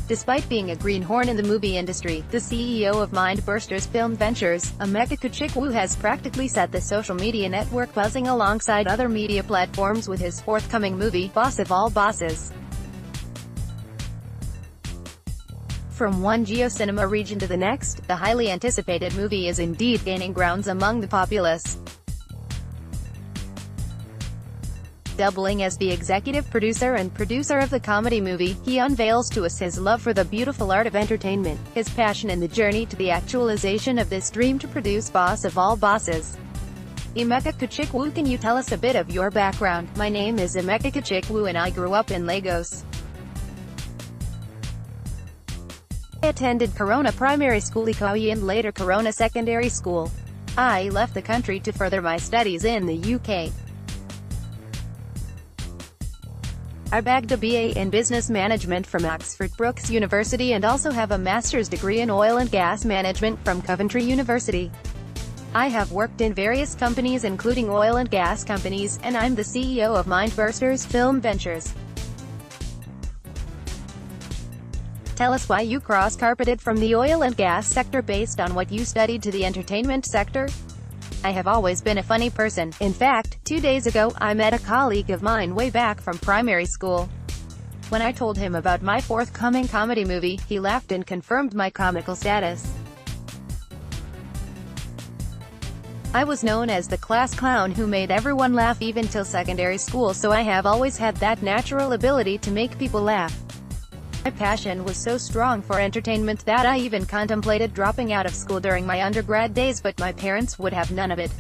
Despite being a greenhorn in the movie industry, the CEO of Mindbursters Film Ventures, Emeka Kachikwu, has practically set the social media network buzzing alongside other media platforms with his forthcoming movie, Boss of All Bosses. From one geo-cinema region to the next, the highly anticipated movie is indeed gaining grounds among the populace. Doubling as the executive producer and producer of the comedy movie, he unveils to us his love for the beautiful art of entertainment, his passion in the journey to the actualization of this dream to produce Boss of All Bosses. Emeka Kachikwu, can you tell us a bit of your background? My name is Emeka Kachikwu and I grew up in Lagos. I attended Corona Primary School Ikoyi and later Corona Secondary School. I left the country to further my studies in the UK. I bagged a BA in Business Management from Oxford Brookes University and also have a master's degree in Oil and Gas Management from Coventry University. I have worked in various companies including oil and gas companies, and I'm the CEO of Mindbursters Film Ventures. Tell us why you cross-carpeted from the oil and gas sector based on what you studied to the entertainment sector. I have always been a funny person. In fact, 2 days ago, I met a colleague of mine way back from primary school. When I told him about my forthcoming comedy movie, he laughed and confirmed my comical status. I was known as the class clown who made everyone laugh even till secondary school, so I have always had that natural ability to make people laugh. My passion was so strong for entertainment that I even contemplated dropping out of school during my undergrad days, but my parents would have none of it.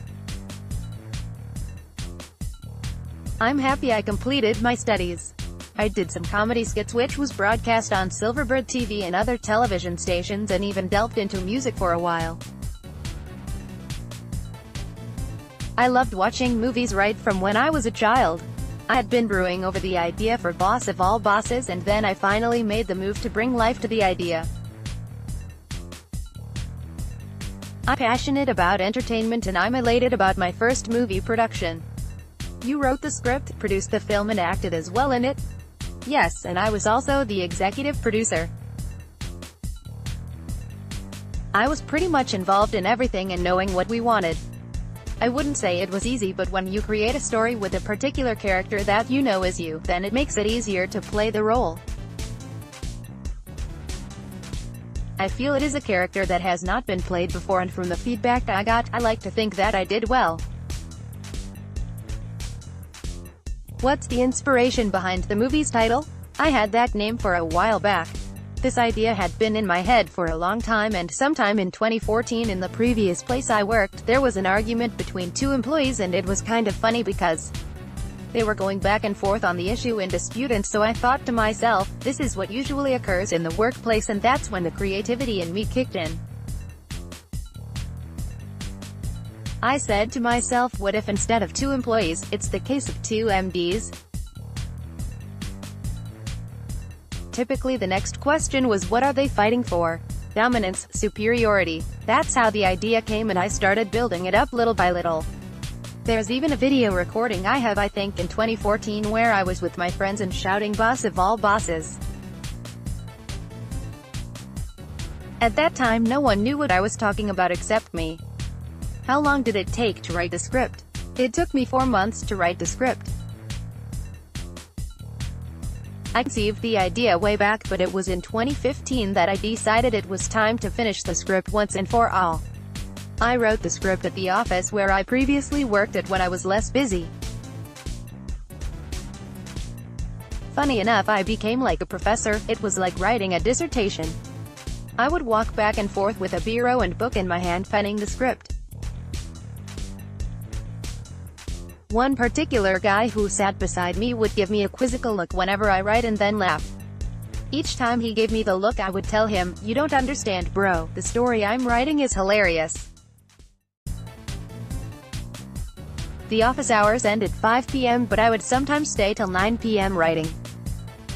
I'm happy I completed my studies. I did some comedy skits which was broadcast on Silverbird TV and other television stations, and even delved into music for a while. I loved watching movies right from when I was a child. I had been brewing over the idea for Boss of All Bosses, and then I finally made the move to bring life to the idea. I'm passionate about entertainment and I'm elated about my first movie production. You wrote the script, produced the film and acted as well in it? Yes, and I was also the executive producer. I was pretty much involved in everything and knowing what we wanted. I wouldn't say it was easy, but when you create a story with a particular character that you know is you, then it makes it easier to play the role. I feel it is a character that has not been played before, and from the feedback I got, I like to think that I did well. What's the inspiration behind the movie's title? I had that name for a while back. This idea had been in my head for a long time, and sometime in 2014 in the previous place I worked, there was an argument between two employees, and it was kind of funny because they were going back and forth on the issue in dispute, and so I thought to myself, this is what usually occurs in the workplace, and that's when the creativity in me kicked in. I said to myself, what if instead of two employees, it's the case of two MDs? Typically the next question was, what are they fighting for? Dominance, superiority. That's how the idea came, and I started building it up little by little. There's even a video recording I have, I think in 2014, where I was with my friends and shouting Boss of All Bosses. At that time no one knew what I was talking about except me. How long did it take to write the script? It took me 4 months to write the script. I conceived the idea way back, but it was in 2015 that I decided it was time to finish the script once and for all. I wrote the script at the office where I previously worked at when I was less busy. Funny enough, I became like a professor. It was like writing a dissertation. I would walk back and forth with a bureau and book in my hand penning the script. One particular guy who sat beside me would give me a quizzical look whenever I write and then laugh. Each time he gave me the look, I would tell him, "You don't understand, bro. The story I'm writing is hilarious." The office hours ended 5 p.m., but I would sometimes stay till 9 p.m. writing.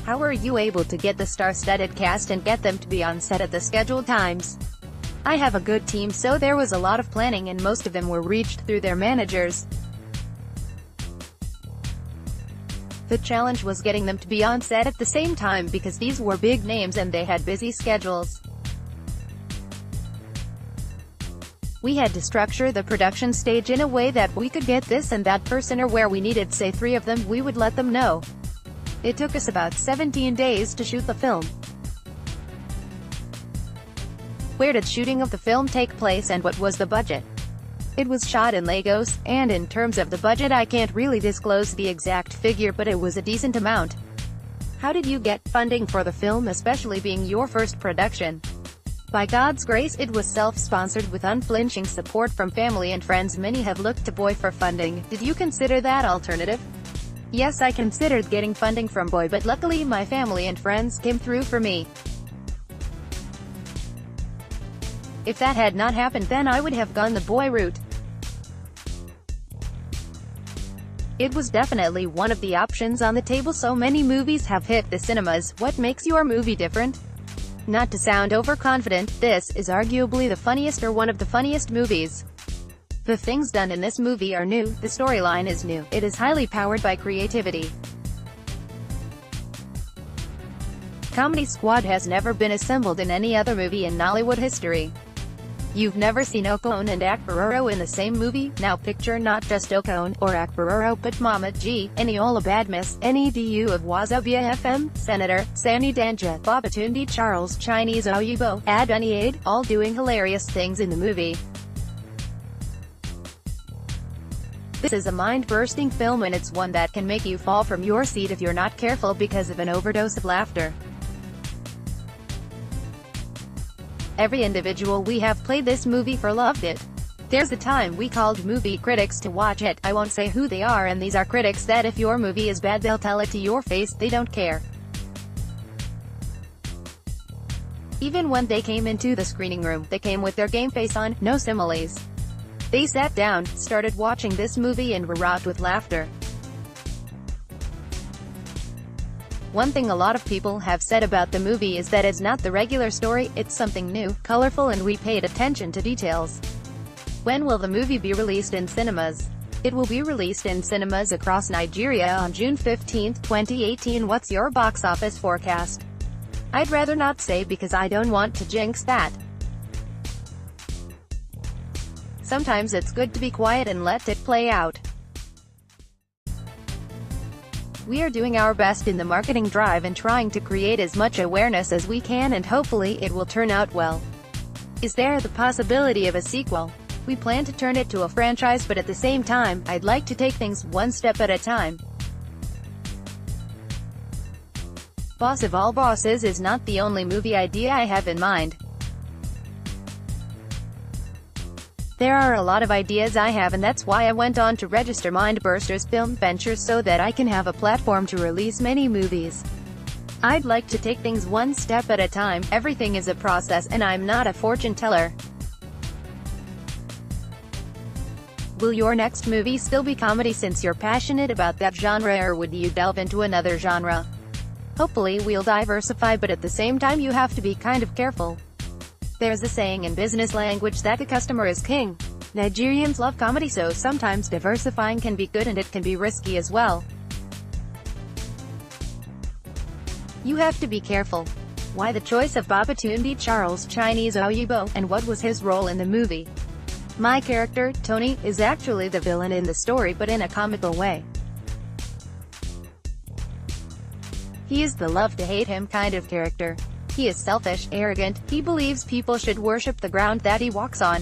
How were you able to get the star-studded cast and get them to be on set at the scheduled times? I have a good team, so there was a lot of planning, and most of them were reached through their managers. The challenge was getting them to be on set at the same time because these were big names and they had busy schedules. We had to structure the production stage in a way that we could get this and that person, or where we needed say 3 of them, we would let them know. It took us about 17 days to shoot the film. Where did shooting of the film take place and what was the budget? It was shot in Lagos, and in terms of the budget I can't really disclose the exact figure, but it was a decent amount. How did you get funding for the film, especially being your first production? By God's grace, it was self-sponsored with unflinching support from family and friends. Many have looked to Boy for funding. Did you consider that alternative? Yes, I considered getting funding from Boy, but luckily my family and friends came through for me. If that had not happened, then I would have gone the Boy route. It was definitely one of the options on the table. So many movies have hit the cinemas. What makes your movie different? Not to sound overconfident, this is arguably the funniest or one of the funniest movies. The things done in this movie are new, the storyline is new, it is highly powered by creativity. Comedy Squad has never been assembled in any other movie in Nollywood history. You've never seen Okon and Akbaroro in the same movie. Now picture not just Okon or Akbaroro but Mama G, Eniola Badmus, NEDU of Wazobia FM, Senator, Sani Danja, Babatunde Charles, Chinese Oyibo, Aduniade, all doing hilarious things in the movie. This is a mind-bursting film, and it's one that can make you fall from your seat if you're not careful because of an overdose of laughter. Every individual we have played this movie for loved it. There's a time we called movie critics to watch it. I won't say who they are, and these are critics that if your movie is bad they'll tell it to your face, they don't care. Even when they came into the screening room, they came with their game face on, no similes. They sat down, started watching this movie and were rocked with laughter. One thing a lot of people have said about the movie is that it's not the regular story, it's something new, colorful, and we paid attention to details. When will the movie be released in cinemas? It will be released in cinemas across Nigeria on June 15, 2018. What's your box office forecast? I'd rather not say because I don't want to jinx that. Sometimes it's good to be quiet and let it play out. We are doing our best in the marketing drive and trying to create as much awareness as we can, and hopefully it will turn out well. Is there the possibility of a sequel? We plan to turn it to a franchise, but at the same time, I'd like to take things one step at a time. Boss of All Bosses is not the only movie idea I have in mind. There are a lot of ideas I have, and that's why I went on to register Mindbursters Film Ventures so that I can have a platform to release many movies. I'd like to take things one step at a time. Everything is a process, and I'm not a fortune teller. Will your next movie still be comedy since you're passionate about that genre, or would you delve into another genre? Hopefully we'll diversify, but at the same time you have to be kind of careful. There's a saying in business language that the customer is king. Nigerians love comedy, so sometimes diversifying can be good and it can be risky as well. You have to be careful. Why the choice of Babatunde Charles, Chinese Oyibo, and what was his role in the movie? My character, Tony, is actually the villain in the story, but in a comical way. He is the love-to-hate him kind of character. He is selfish, arrogant, he believes people should worship the ground that he walks on.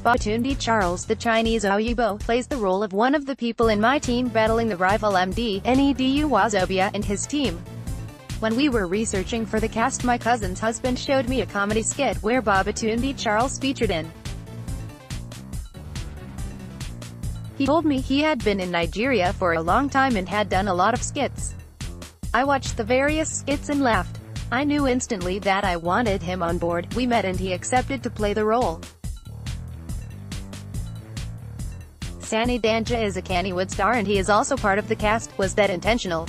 Babatunde Charles, the Chinese Oyibo, plays the role of one of the people in my team battling the rival MD, NEDU Wazobia, and his team. When we were researching for the cast, my cousin's husband showed me a comedy skit where Babatunde Charles featured in. He told me he had been in Nigeria for a long time and had done a lot of skits. I watched the various skits and laughed. I knew instantly that I wanted him on board. We met and he accepted to play the role. Sani Danja is a Kannywood star and he is also part of the cast. Was that intentional?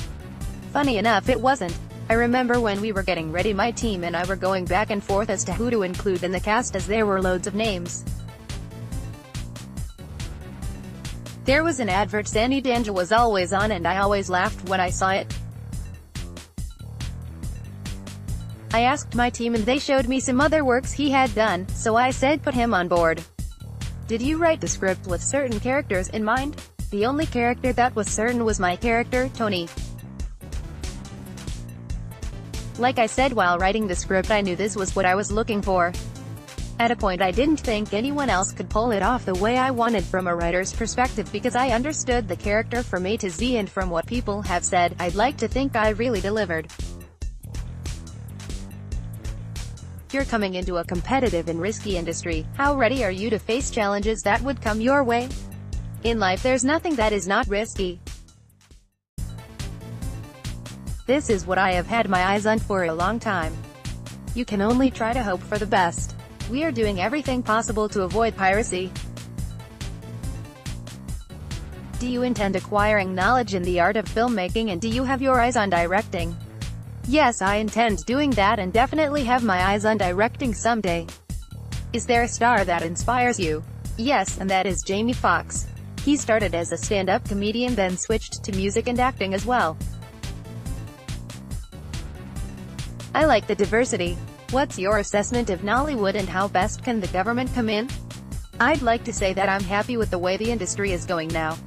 Funny enough, it wasn't. I remember when we were getting ready, my team and I were going back and forth as to who to include in the cast, as there were loads of names. There was an advert Sandy Danger was always on and I always laughed when I saw it. I asked my team and they showed me some other works he had done, so I said put him on board. Did you write the script with certain characters in mind? The only character that was certain was my character, Tony. Like I said while writing the script, I knew this was what I was looking for. At a point I didn't think anyone else could pull it off the way I wanted from a writer's perspective because I understood the character from A to Z, and from what people have said, I'd like to think I really delivered. You're coming into a competitive and risky industry. How ready are you to face challenges that would come your way? In life there's nothing that is not risky. This is what I have had my eyes on for a long time. You can only try to hope for the best. We are doing everything possible to avoid piracy. Do you intend acquiring knowledge in the art of filmmaking, and do you have your eyes on directing? Yes, I intend doing that and definitely have my eyes on directing someday. Is there a star that inspires you? Yes, and that is Jamie Foxx. He started as a stand-up comedian, then switched to music and acting as well. I like the diversity. What's your assessment of Nollywood and how best can the government come in? I'd like to say that I'm happy with the way the industry is going now.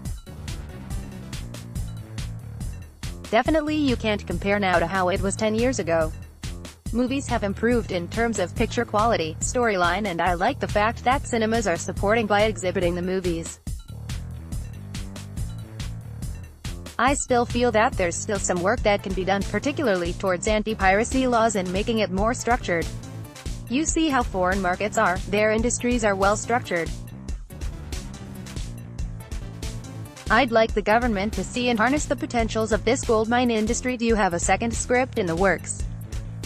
Definitely you can't compare now to how it was 10 years ago. Movies have improved in terms of picture quality, storyline, and I like the fact that cinemas are supporting by exhibiting the movies. I still feel that there's still some work that can be done, particularly towards anti-piracy laws and making it more structured. You see how foreign markets are, their industries are well structured. I'd like the government to see and harness the potentials of this goldmine industry. Do you have a second script in the works?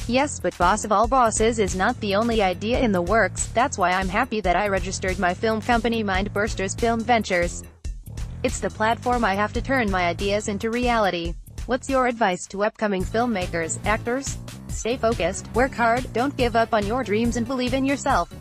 Yes, but boss of all bosses is not the only idea in the works. That's why I'm happy that I registered my film company Mindbursters Film Ventures. It's the platform I have to turn my ideas into reality. What's your advice to upcoming filmmakers, actors? Stay focused, work hard, don't give up on your dreams and believe in yourself.